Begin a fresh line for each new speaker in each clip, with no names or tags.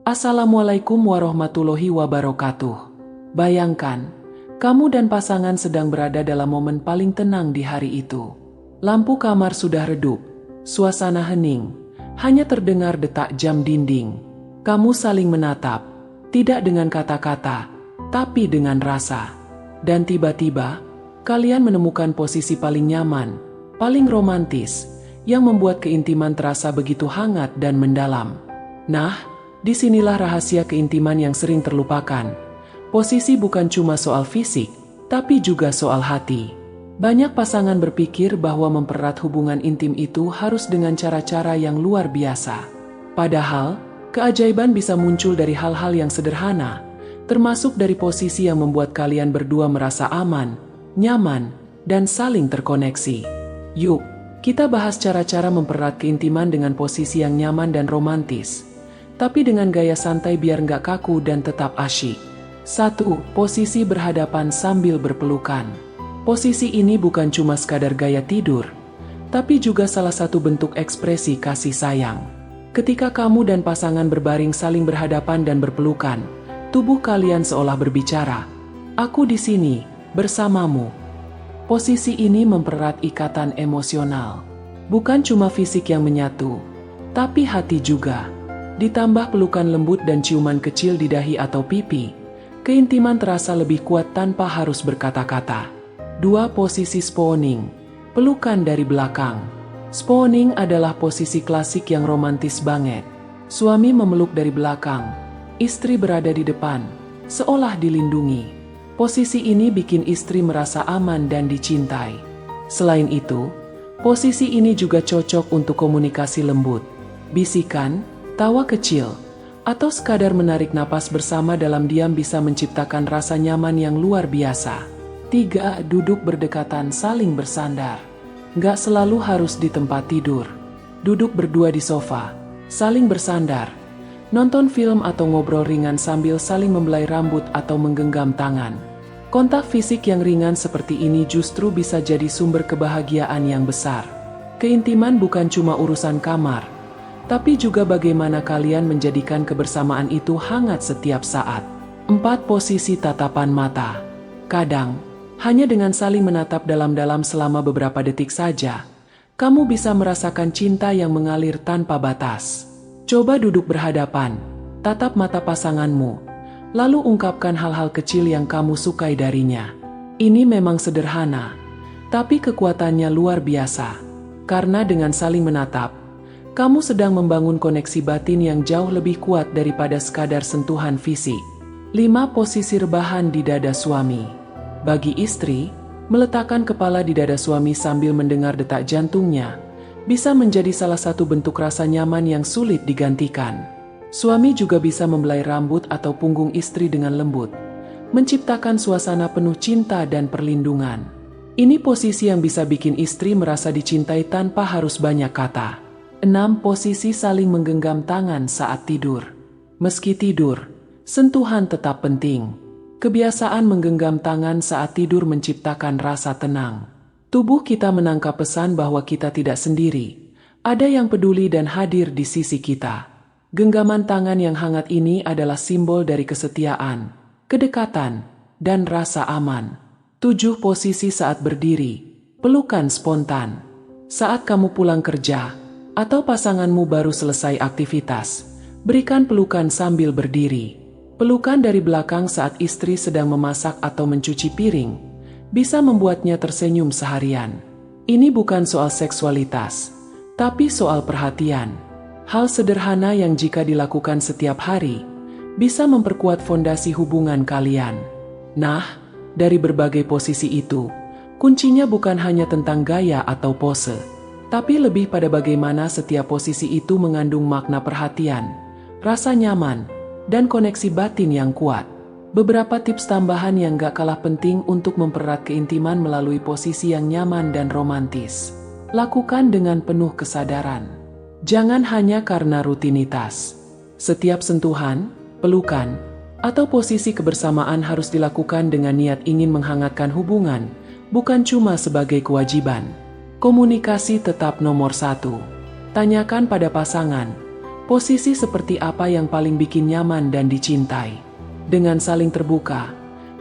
Assalamualaikum warahmatullahi wabarakatuh. Bayangkan, kamu dan pasangan sedang berada dalam momen paling tenang di hari itu. Lampu kamar sudah redup, suasana hening, hanya terdengar detak jam dinding. Kamu saling menatap, tidak dengan kata-kata, tapi dengan rasa. Dan tiba-tiba, kalian menemukan posisi paling nyaman, paling romantis, yang membuat keintiman terasa begitu hangat dan mendalam. Nah, disinilah rahasia keintiman yang sering terlupakan. Posisi bukan cuma soal fisik, tapi juga soal hati. Banyak pasangan berpikir bahwa mempererat hubungan intim itu harus dengan cara-cara yang luar biasa. Padahal, keajaiban bisa muncul dari hal-hal yang sederhana, termasuk dari posisi yang membuat kalian berdua merasa aman, nyaman, dan saling terkoneksi. Yuk, kita bahas cara-cara mempererat keintiman dengan posisi yang nyaman dan romantis, tapi dengan gaya santai biar nggak kaku dan tetap asyik. 1. Posisi berhadapan sambil berpelukan. Posisi ini bukan cuma sekadar gaya tidur, tapi juga salah satu bentuk ekspresi kasih sayang. Ketika kamu dan pasangan berbaring saling berhadapan dan berpelukan, tubuh kalian seolah berbicara, "Aku di sini, bersamamu." Posisi ini mempererat ikatan emosional. Bukan cuma fisik yang menyatu, tapi hati juga. Ditambah pelukan lembut dan ciuman kecil di dahi atau pipi, keintiman terasa lebih kuat tanpa harus berkata-kata. 2. Posisi spawning. Pelukan dari belakang. Spawning adalah posisi klasik yang romantis banget. Suami memeluk dari belakang, istri berada di depan, seolah dilindungi. Posisi ini bikin istri merasa aman dan dicintai. Selain itu, posisi ini juga cocok untuk komunikasi lembut. Bisikan, tawa kecil, atau sekadar menarik napas bersama dalam diam bisa menciptakan rasa nyaman yang luar biasa. 3. Duduk berdekatan saling bersandar. Nggak selalu harus di tempat tidur. Duduk berdua di sofa, saling bersandar, nonton film atau ngobrol ringan sambil saling membelai rambut atau menggenggam tangan. Kontak fisik yang ringan seperti ini justru bisa jadi sumber kebahagiaan yang besar. Keintiman bukan cuma urusan kamar, tapi juga bagaimana kalian menjadikan kebersamaan itu hangat setiap saat. 4. Posisi tatapan mata. Kadang, hanya dengan saling menatap dalam-dalam selama beberapa detik saja, kamu bisa merasakan cinta yang mengalir tanpa batas. Coba duduk berhadapan, tatap mata pasanganmu, lalu ungkapkan hal-hal kecil yang kamu sukai darinya. Ini memang sederhana, tapi kekuatannya luar biasa. Karena dengan saling menatap, kamu sedang membangun koneksi batin yang jauh lebih kuat daripada sekadar sentuhan fisik. 5. Posisi rebahan di dada suami. Bagi istri, meletakkan kepala di dada suami sambil mendengar detak jantungnya bisa menjadi salah satu bentuk rasa nyaman yang sulit digantikan. Suami juga bisa membelai rambut atau punggung istri dengan lembut, menciptakan suasana penuh cinta dan perlindungan. Ini posisi yang bisa bikin istri merasa dicintai tanpa harus banyak kata. 6. Posisi saling menggenggam tangan saat tidur. Meski tidur, sentuhan tetap penting. Kebiasaan menggenggam tangan saat tidur menciptakan rasa tenang. Tubuh kita menangkap pesan bahwa kita tidak sendiri. Ada yang peduli dan hadir di sisi kita. Genggaman tangan yang hangat ini adalah simbol dari kesetiaan, kedekatan, dan rasa aman. 7. Posisi saat berdiri. Pelukan spontan. Saat kamu pulang kerja, atau pasanganmu baru selesai aktivitas, berikan pelukan sambil berdiri. Pelukan dari belakang saat istri sedang memasak atau mencuci piring bisa membuatnya tersenyum seharian. Ini bukan soal seksualitas, tapi soal perhatian. Hal sederhana yang jika dilakukan setiap hari bisa memperkuat fondasi hubungan kalian. Nah, dari berbagai posisi itu, kuncinya bukan hanya tentang gaya atau pose, tapi lebih pada bagaimana setiap posisi itu mengandung makna perhatian, rasa nyaman, dan koneksi batin yang kuat. Beberapa tips tambahan yang gak kalah penting untuk mempererat keintiman melalui posisi yang nyaman dan romantis. Lakukan dengan penuh kesadaran. Jangan hanya karena rutinitas. Setiap sentuhan, pelukan, atau posisi kebersamaan harus dilakukan dengan niat ingin menghangatkan hubungan, bukan cuma sebagai kewajiban. Komunikasi tetap nomor 1. Tanyakan pada pasangan, Posisi seperti apa yang paling bikin nyaman dan dicintai? Dengan saling terbuka,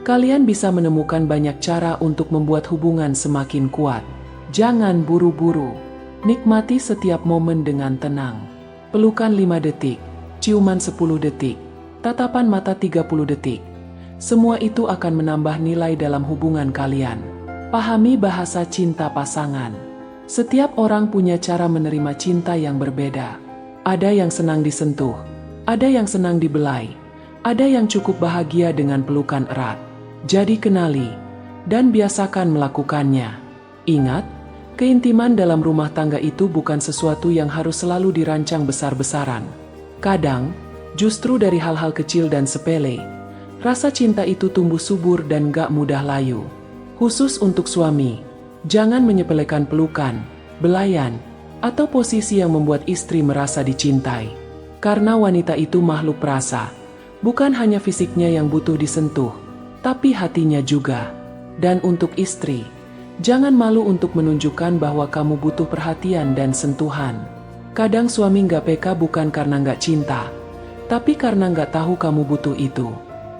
kalian bisa menemukan banyak cara untuk membuat hubungan semakin kuat. Jangan buru-buru. Nikmati setiap momen dengan tenang. Pelukan 5 detik, ciuman 10 detik, tatapan mata 30 detik. Semua itu akan menambah nilai dalam hubungan kalian. Pahami bahasa cinta pasangan. Setiap orang punya cara menerima cinta yang berbeda. Ada yang senang disentuh, ada yang senang dibelai, ada yang cukup bahagia dengan pelukan erat. Jadi kenali, dan biasakan melakukannya. Ingat, keintiman dalam rumah tangga itu bukan sesuatu yang harus selalu dirancang besar-besaran. Kadang, justru dari hal-hal kecil dan sepele, rasa cinta itu tumbuh subur dan gak mudah layu. Khusus untuk suami, jangan menyepelekan pelukan, belayan, atau posisi yang membuat istri merasa dicintai. Karena wanita itu makhluk perasa, bukan hanya fisiknya yang butuh disentuh, tapi hatinya juga. Dan untuk istri, jangan malu untuk menunjukkan bahwa kamu butuh perhatian dan sentuhan. Kadang suami nggak peka bukan karena nggak cinta, tapi karena nggak tahu kamu butuh itu.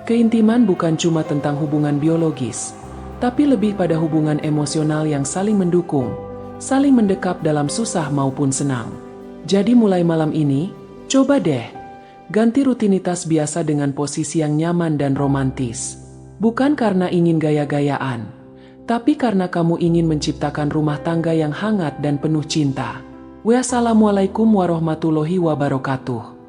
Keintiman bukan cuma tentang hubungan biologis, tapi lebih pada hubungan emosional yang saling mendukung, saling mendekap dalam susah maupun senang. Jadi mulai malam ini, coba deh, ganti rutinitas biasa dengan posisi yang nyaman dan romantis. Bukan karena ingin gaya-gayaan, tapi karena kamu ingin menciptakan rumah tangga yang hangat dan penuh cinta. Wassalamualaikum warahmatullahi wabarakatuh.